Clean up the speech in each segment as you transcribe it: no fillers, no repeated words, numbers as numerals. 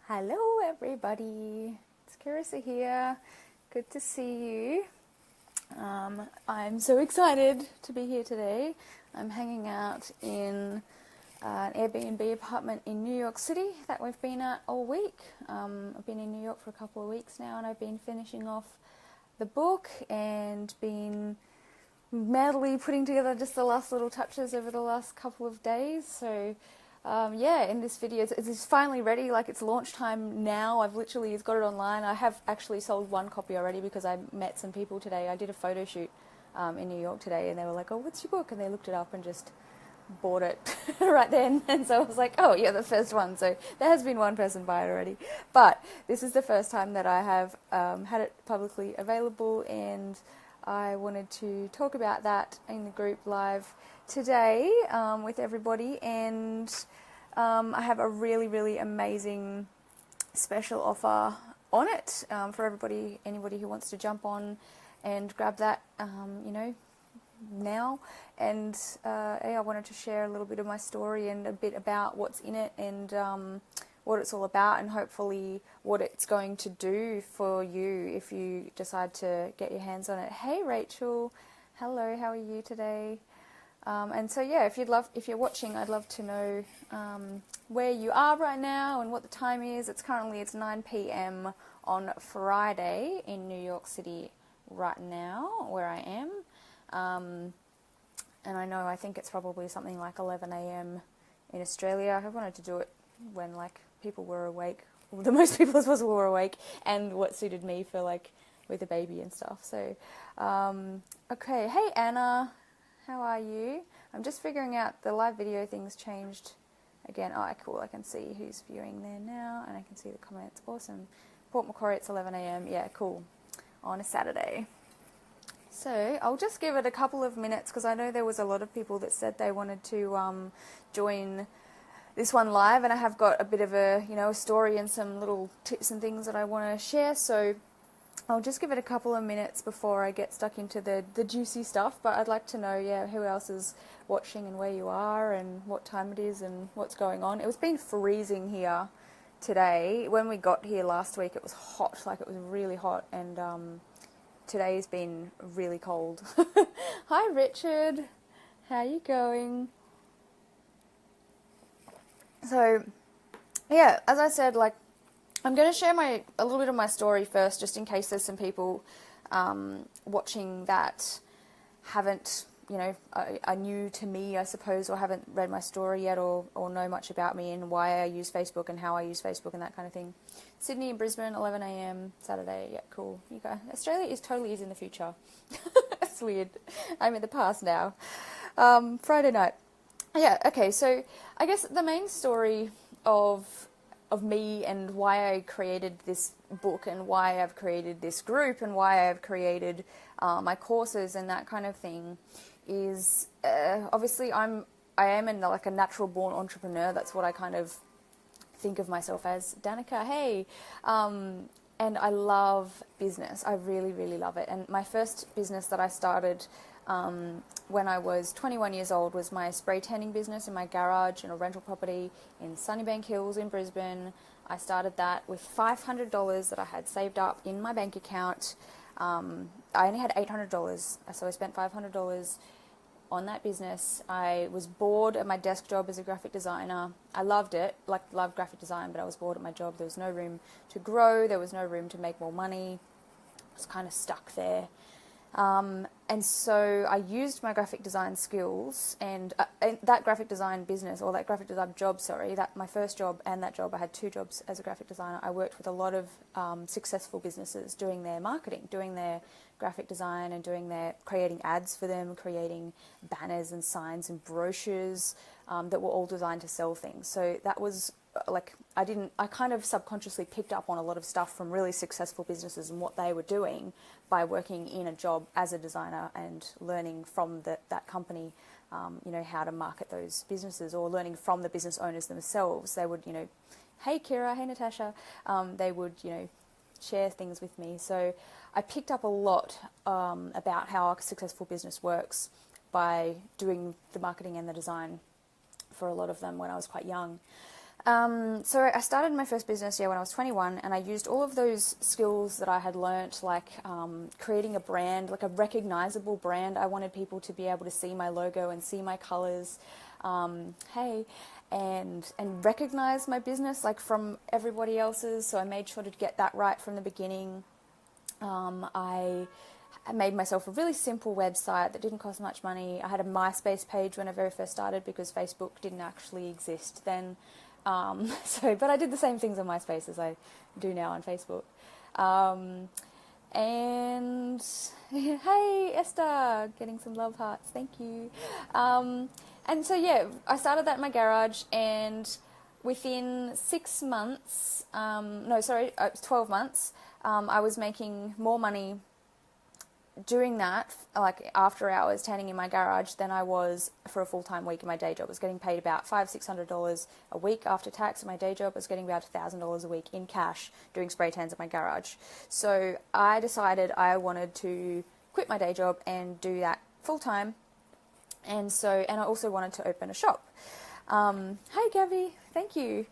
Hello everybody, it's Carissa here. Good to see you. I'm so excited to be here today. I'm hanging out in an Airbnb apartment in New York City that we've been at all week. I've been in New York for a couple of weeks now, and I've been finishing off the book and been madly putting together just the last little touches over the last couple of days. So in this video, it's finally ready, like it's launch time now. I've literally got it online. I have actually sold one copy already because I met some people today. I did a photo shoot in New York today, and they were like, oh, what's your book? And they looked it up and just bought it right then. And so I was like, oh, you're the first one. So there has been one person buy it already. But this is the first time that I have had it publicly available, and I wanted to talk about that in the group live today with everybody. And I have a really, really amazing special offer on it for anybody who wants to jump on and grab that, now. And I wanted to share a little bit of my story and a bit about what's in it and what it's all about, and hopefully what it's going to do for you if you decide to get your hands on it. Hey Rachel, hello, how are you today? And so yeah, if you're watching, I'd love to know where you are right now and what the time is. It's 9 p.m. on Friday in New York City right now, where I am. And I think it's probably something like 11 a.m. in Australia. I wanted to do it when people were awake, the most people as possible were awake, and what suited me for with a baby and stuff. So, okay, hey Anna, how are you? I'm just figuring out the live video thing's changed again. Oh, cool, I can see who's viewing there now, and I can see the comments. Awesome. Port Macquarie, it's 11 a.m. Yeah, cool. On a Saturday. So I'll just give it a couple of minutes, because I know there was a lot of people that said they wanted to join this one live, and I have got a bit of a story and some little tips and things that I want to share. So I'll just give it a couple of minutes before I get stuck into the juicy stuff. But I'd like to know, who else is watching and where you are and what time it is and what's going on. It was been freezing here today. When we got here last week, it was hot, it was really hot, and today's been really cold. Hi Richard, how you going? So yeah, as I said, I'm going to share a little bit of my story first, just in case there's some people watching that haven't, are new to me, I suppose, or haven't read my story yet, or know much about me and why I use Facebook and how I use Facebook and that kind of thing. Sydney and Brisbane, 11 a.m. Saturday. Yeah, cool. You guys, Australia totally is in the future. It's weird. I'm in the past now. Friday night. Yeah, okay, so I guess the main story of me and why I created this book and why I've created this group and why I've created my courses and that kind of thing is obviously I am a natural born entrepreneur. That's what I kind of think of myself as. Danica, hey. And I love business. I really, really love it. And my first business that I started when I was 21 years old was my spray tanning business in my garage in a rental property in Sunnybank Hills in Brisbane. I started that with $500 that I had saved up in my bank account. I only had $800, so I spent $500 on that business. I was bored at my desk job as a graphic designer. I loved it, loved graphic design, but I was bored at my job. There was no room to grow. There was no room to make more money. I was kind of stuck there. And so I used my graphic design skills and that graphic design business, or that graphic design job, my first job and that job, I had two jobs as a graphic designer. I worked with a lot of successful businesses doing their marketing, doing their graphic design and creating ads for them, creating banners and signs and brochures that were all designed to sell things. So that was I kind of subconsciously picked up on a lot of stuff from really successful businesses and what they were doing by working in a job as a designer and learning from that company, how to market those businesses, or learning from the business owners themselves. They would, hey Kira, hey Natasha, they would, share things with me. So I picked up a lot about how a successful business works by doing the marketing and the design for a lot of them when I was quite young. So I started my first business when I was 21, and I used all of those skills that I had learnt, like creating a brand, like a recognisable brand. I wanted people to be able to see my logo and see my colours, and recognise my business like from everybody else's. So I made sure to get that right from the beginning. I made myself a really simple website that didn't cost much money. I had a MySpace page when I very first started because Facebook didn't actually exist then. But I did the same things on MySpace as I do now on Facebook. And hey, Esther, getting some love hearts, thank you. And so I started that in my garage, and within 6 months, 12 months, I was making more money doing that, like after hours, tanning in my garage, than I was for a full-time week in my day job. I was getting paid about $500-600 a week after tax. In my day job, I was getting about $1,000 a week in cash doing spray tans at my garage. So I decided I wanted to quit my day job and do that full-time. And I also wanted to open a shop. Hey, Gabby, thank you.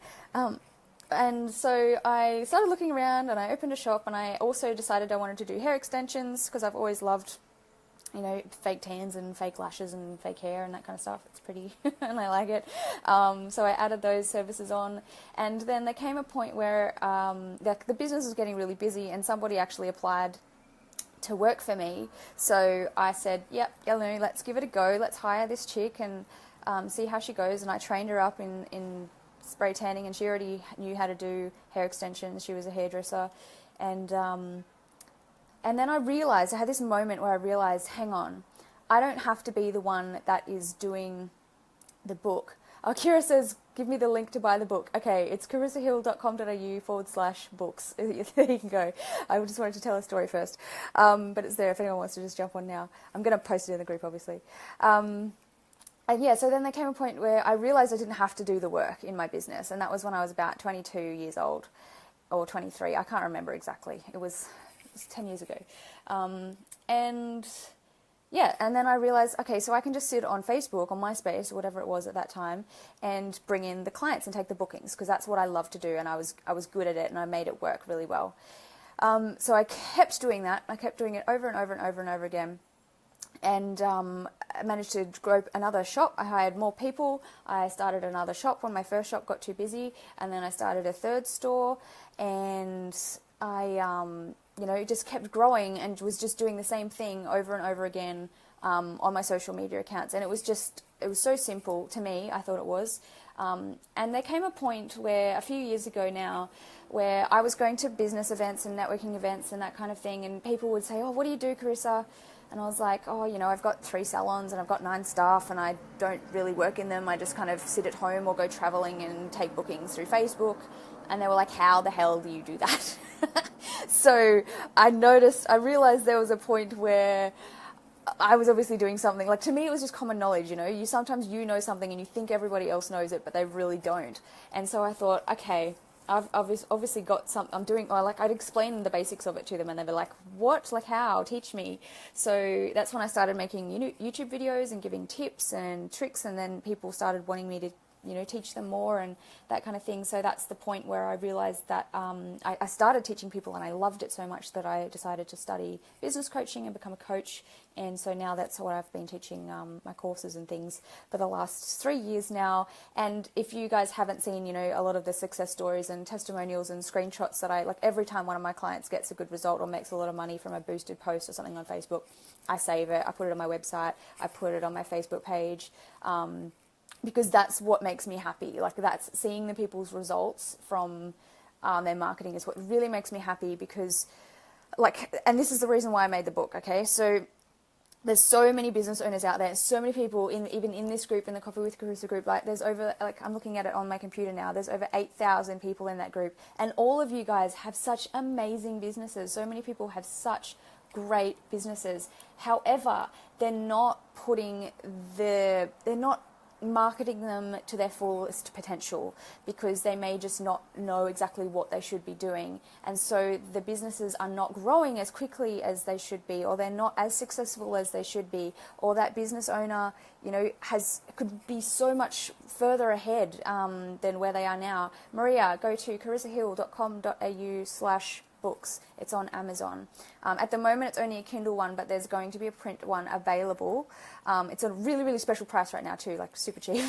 And so I started looking around, and I opened a shop, and I also decided I wanted to do hair extensions because I've always loved, fake tans and fake lashes and fake hair and that kind of stuff. It's pretty and I like it. So I added those services on, and then there came a point where the business was getting really busy, and somebody actually applied to work for me. So I said, yep, let's give it a go. Let's hire this chick and see how she goes. And I trained her up in spray tanning, and she already knew how to do hair extensions. She was a hairdresser, and then I had this moment where I realized, hang on, I don't have to be the one that is doing the book. Oh, Kira says, give me the link to buy the book. Okay, it's carissahill.com.au/books. There you can go. I just wanted to tell a story first, but it's there if anyone wants to just jump on now. I'm going to post it in the group, obviously. So then there came a point where I realized I didn't have to do the work in my business, and that was when I was about 22 years old, or 23, I can't remember exactly. It was 10 years ago. And then I realized, okay, so I can just sit on Facebook, on MySpace, or whatever it was at that time, and bring in the clients and take the bookings, because that's what I love to do, and I was good at it, and I made it work really well. So I kept doing that. I kept doing it over and over and over and over again. And I managed to grow another shop. I hired more people. I started another shop when my first shop got too busy, and then I started a third store, and I just kept growing and was just doing the same thing over and over again on my social media accounts. And it was so simple to me, I thought it was. And there came a point where, a few years ago now, where I was going to business events and networking events and that kind of thing, and people would say, oh, what do you do, Carissa? And I was like, oh, I've got 3 salons and I've got 9 staff, and I don't really work in them. I just kind of sit at home or go traveling and take bookings through Facebook. And they were like, how the hell do you do that? So I realized there was a point where I was obviously doing something. Like, to me, it was just common knowledge, You sometimes know something and you think everybody else knows it, but they really don't. And so I thought, okay, I've obviously got something I'm doing. I'd explain the basics of it to them, and they'd be like, what? Like, how? Teach me. So that's when I started making YouTube videos and giving tips and tricks, and then people started wanting me to teach them more and that kind of thing. So that's the point where I realized that I started teaching people, and I loved it so much that I decided to study business coaching and become a coach. And so now that's what I've been teaching my courses and things for the last 3 years now. And if you guys haven't seen, a lot of the success stories and testimonials and screenshots that every time one of my clients gets a good result or makes a lot of money from a boosted post or something on Facebook, I save it, I put it on my website, I put it on my Facebook page, because that's what makes me happy. That's seeing the people's results from their marketing is what really makes me happy, because and this is the reason why I made the book, okay? So there's so many business owners out there, so many people even in this group, in the Coffee with Carissa group, there's over, I'm looking at it on my computer now, there's over 8,000 people in that group, and all of you guys have such amazing businesses. So many people have such great businesses. However, they're not marketing them to their fullest potential, because they may just not know exactly what they should be doing, and so the businesses are not growing as quickly as they should be, or they're not as successful as they should be, or that business owner, you know, could be so much further ahead than where they are now. Maria, go to carissahill.com.au/books. It's on Amazon. At the moment, it's only a Kindle one, but there's going to be a print one available. It's a really, really special price right now too, like super cheap.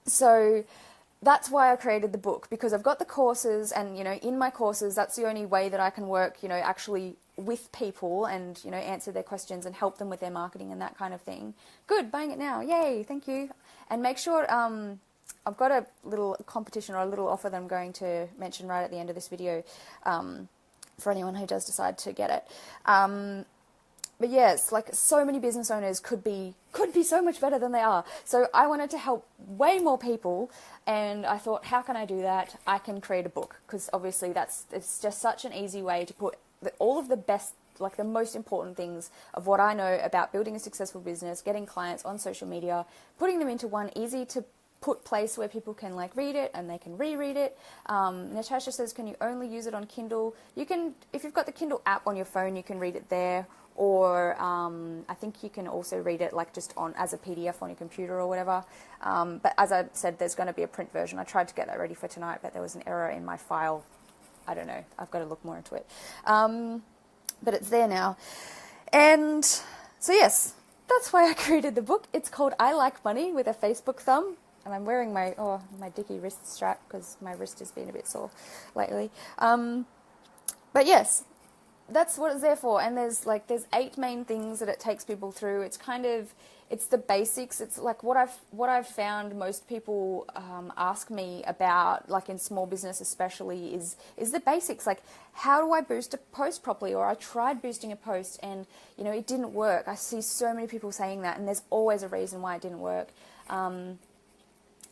So that's why I created the book, because I've got the courses, and, you know, in my courses, that's the only way that I can work, you know, actually with people and, you know, answer their questions and help them with their marketing and that kind of thing. Good, buying it now. Yay, thank you. And make sure, I've got a little competition or a little offer that I'm going to mention right at the end of this video, for anyone who does decide to get it. But yes, like, so many business owners could be so much better than they are. So I wanted to help way more people, and I thought, how can I do that? I can create a book, because obviously it's just such an easy way to put all of the best, like the most important things of what I know about building a successful business, getting clients on social media, putting them into one easy to put place where people can like read it and they can reread it. Natasha says, can you only use it on Kindle? You can, if you've got the Kindle app on your phone, you can read it there, or I think you can also read it like just as a PDF on your computer or whatever. But as I said, there's going to be a print version. I tried to get that ready for tonight, but there was an error in my file. I don't know. I've got to look more into it. But it's there now. And so yes, that's why I created the book. It's called I Like Money with a Facebook thumb. And I'm wearing my dicky wrist strap because my wrist has been a bit sore lately. But yes, that's what it's there for. And there's 8 main things that it takes people through. It's the basics. It's like what I've found most people ask me about, like in small business especially, is the basics. Like, how do I boost a post properly? Or I tried boosting a post and, you know, it didn't work. I see so many people saying that, and there's always a reason why it didn't work.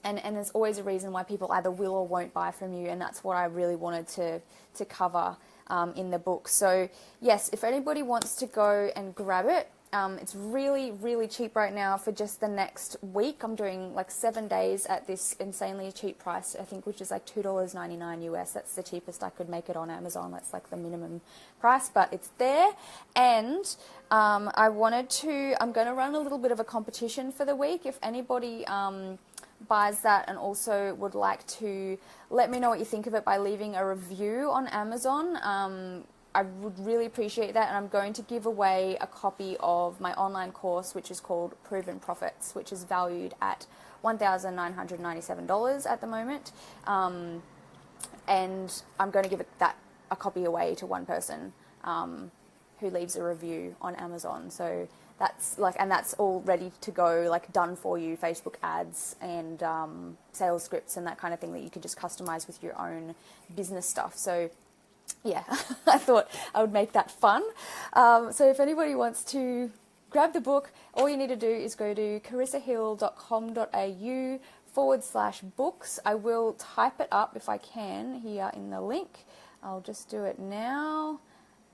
And there's always a reason why people either will or won't buy from you, and that's what I really wanted to cover in the book. So yes, if anybody wants to go and grab it, it's really, really cheap right now for just the next week. I'm doing like 7 days at this insanely cheap price, I think, which is like $2.99 US. That's the cheapest I could make it on Amazon. That's like the minimum price, but it's there. And I'm going to run a little bit of a competition for the week. If anybody buys that and also would like to let me know what you think of it by leaving a review on Amazon, I would really appreciate that. And I'm going to give away a copy of my online course, which is called Proven Profits, which is valued at $1,997 at the moment. And I'm going to give a copy away to one person who leaves a review on Amazon. So that's all ready to go, like done for you, Facebook ads and sales scripts and that kind of thing that you can just customize with your own business stuff. So yeah, I thought I would make that fun. So if anybody wants to grab the book, all you need to do is go to carissahill.com.au/books. I will type it up if I can here in the link. I'll just do it now.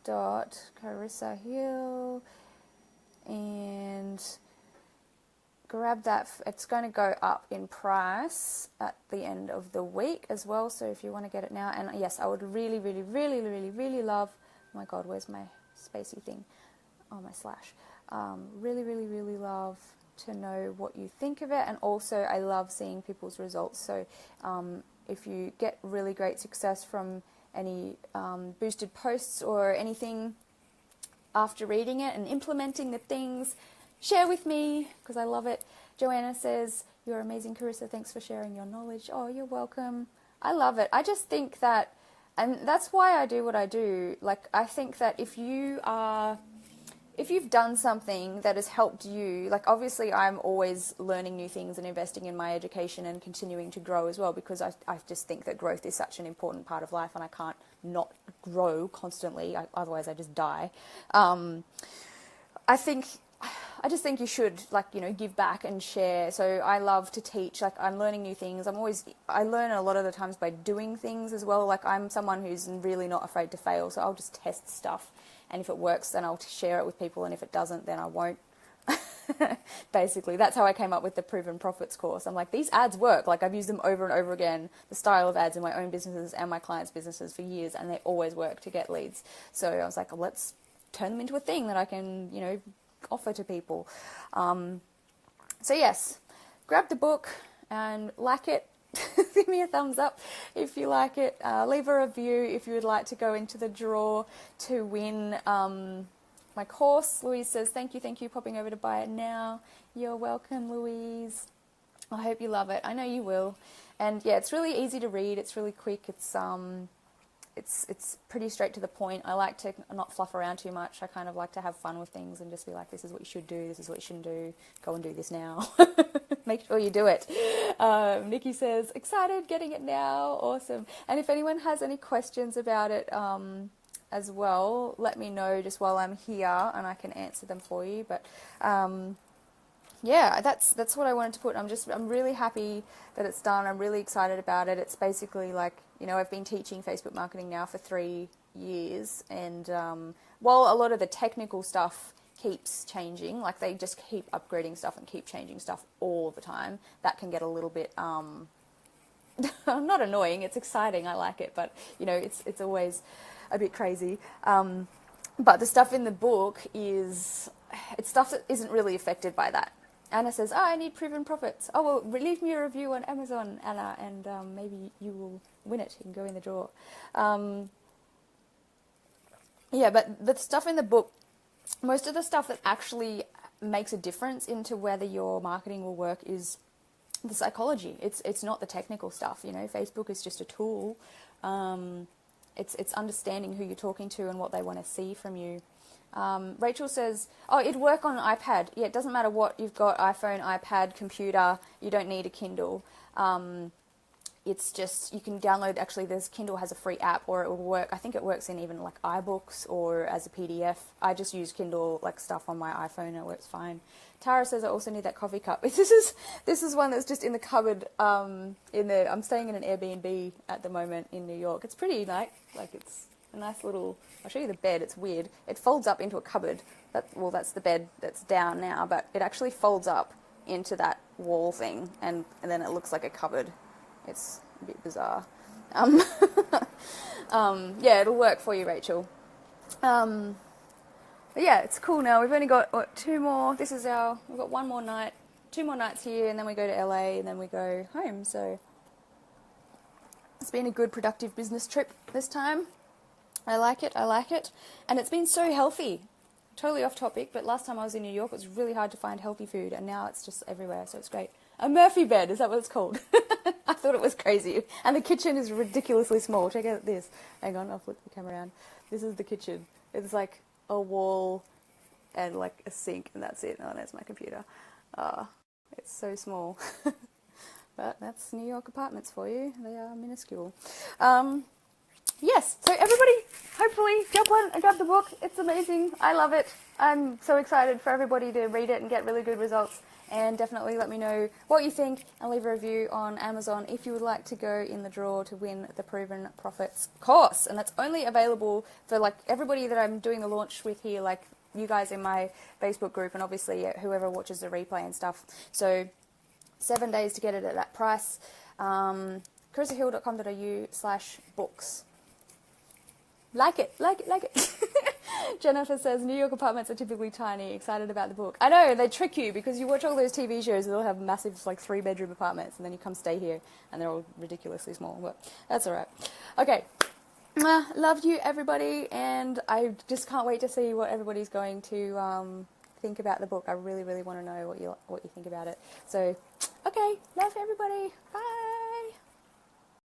Carissa Hill, and grab that. It's going to go up in price at the end of the week as well, so if you want to get it now. And yes, I would really, really, really, really, really love, oh my god, where's my spacey thing? Oh, my slash. Really, really, really love to know what you think of it. And also I love seeing people's results. So if you get really great success from any boosted posts or anything after reading it and implementing the things, share with me, because I love it. Joanna says, you're amazing, Carissa. Thanks for sharing your knowledge. Oh, you're welcome. I love it. I just think that, and that's why I do what I do. Like, I think that if you've done something that has helped you, like obviously I'm always learning new things and investing in my education and continuing to grow as well, because I just think that growth is such an important part of life and I can't not grow constantly, otherwise I just die. I just think you should, like, you know, give back and share. So I love to teach. Like, I'm learning new things. I learn a lot of the times by doing things as well. Like, I'm someone who's really not afraid to fail. So I'll just test stuff. And if it works, then I'll share it with people. And if it doesn't, then I won't Basically, that's how I came up with the Proven Profits course. I'm like, these ads work. Like, I've used them over and over again, the style of ads in my own businesses and my clients' businesses for years, and they always work to get leads. So I was like, well, let's turn them into a thing that I can, you know, offer to people. So yes, grab the book and like it. Give me a thumbs up if you like it. Leave a review if you would like to go into the draw to win my course. Louise says, thank you, popping over to buy it now. You're welcome, Louise. I hope you love it. I know you will. And yeah, it's really easy to read. It's really quick. It's pretty straight to the point. I like to not fluff around too much. I kind of like to have fun with things and just be like, this is what you should do, this is what you shouldn't do, go and do this now. Make sure you do it. Nikki says, excited, getting it now, awesome. And if anyone has any questions about it as well, let me know just while I'm here and I can answer them for you. But yeah, that's what I wanted to put. I'm really happy that it's done. I'm really excited about it. It's basically like, you know, I've been teaching Facebook marketing now for 3 years, and while a lot of the technical stuff keeps changing, like they just keep upgrading stuff and keep changing stuff all the time, that can get a little bit not annoying. It's exciting. I like it, but you know, it's always a bit crazy. But the stuff in the book it's stuff that isn't really affected by that. Anna says, I need Proven Profits. Oh, well, leave me a review on Amazon, Anna, and maybe you will win it. You can go in the draw. Yeah, but the stuff in the book, most of the stuff that actually makes a difference into whether your marketing will work is the psychology. It's not the technical stuff, you know. Facebook is just a tool. It's understanding who you're talking to and what they want to see from you. Rachel says, oh, it'd work on an iPad. Yeah, it doesn't matter what you've got, iPhone, iPad, computer, you don't need a Kindle. It's just, you can download, actually Kindle has a free app, or it will work, I think it works in even like iBooks or as a PDF. I just use Kindle like stuff on my iPhone and it works fine. Tara says, I also need that coffee cup. This is one that's just in the cupboard, I'm staying in an Airbnb at the moment in New York. It's pretty nice, like it's a nice little, I'll show you the bed, it's weird. It folds up into a cupboard. That's the bed that's down now, but it actually folds up into that wall thing, and then it looks like a cupboard. It's a bit bizarre. Yeah, it'll work for you, Rachel. But yeah, it's cool now. We've only got 2 more. We've got 1 more night, 2 more nights here, and then we go to LA, and then we go home. So it's been a good, productive business trip this time. I like it, and it's been so healthy. Totally off topic, but last time I was in New York, it was really hard to find healthy food, and now it's just everywhere, so it's great. A Murphy bed, is that what it's called? I thought it was crazy. And the kitchen is ridiculously small. Check out this. Hang on, I'll flip the camera around. This is the kitchen. It's like a wall and like a sink, and that's it. Oh, there's my computer. It's so small. But that's New York apartments for you. They are minuscule. Yes, so everybody, hopefully, jump on and grab the book. It's amazing. I love it. I'm so excited for everybody to read it and get really good results. And definitely let me know what you think and leave a review on Amazon if you would like to go in the draw to win the Proven Profits course. And that's only available for like everybody that I'm doing the launch with here, like you guys in my Facebook group, and obviously whoever watches the replay and stuff. So 7 days to get it at that price. CarissaHill.com.au/books. Like it. Jennifer says, New York apartments are typically tiny, excited about the book. I know, they trick you because you watch all those TV shows and they'll have massive, like, 3-bedroom apartments, and then you come stay here and they're all ridiculously small, but that's all right. Okay. Love you, everybody, and I just can't wait to see what everybody's going to think about the book. I really, really want to know what you think about it. So, okay. Love everybody. Bye.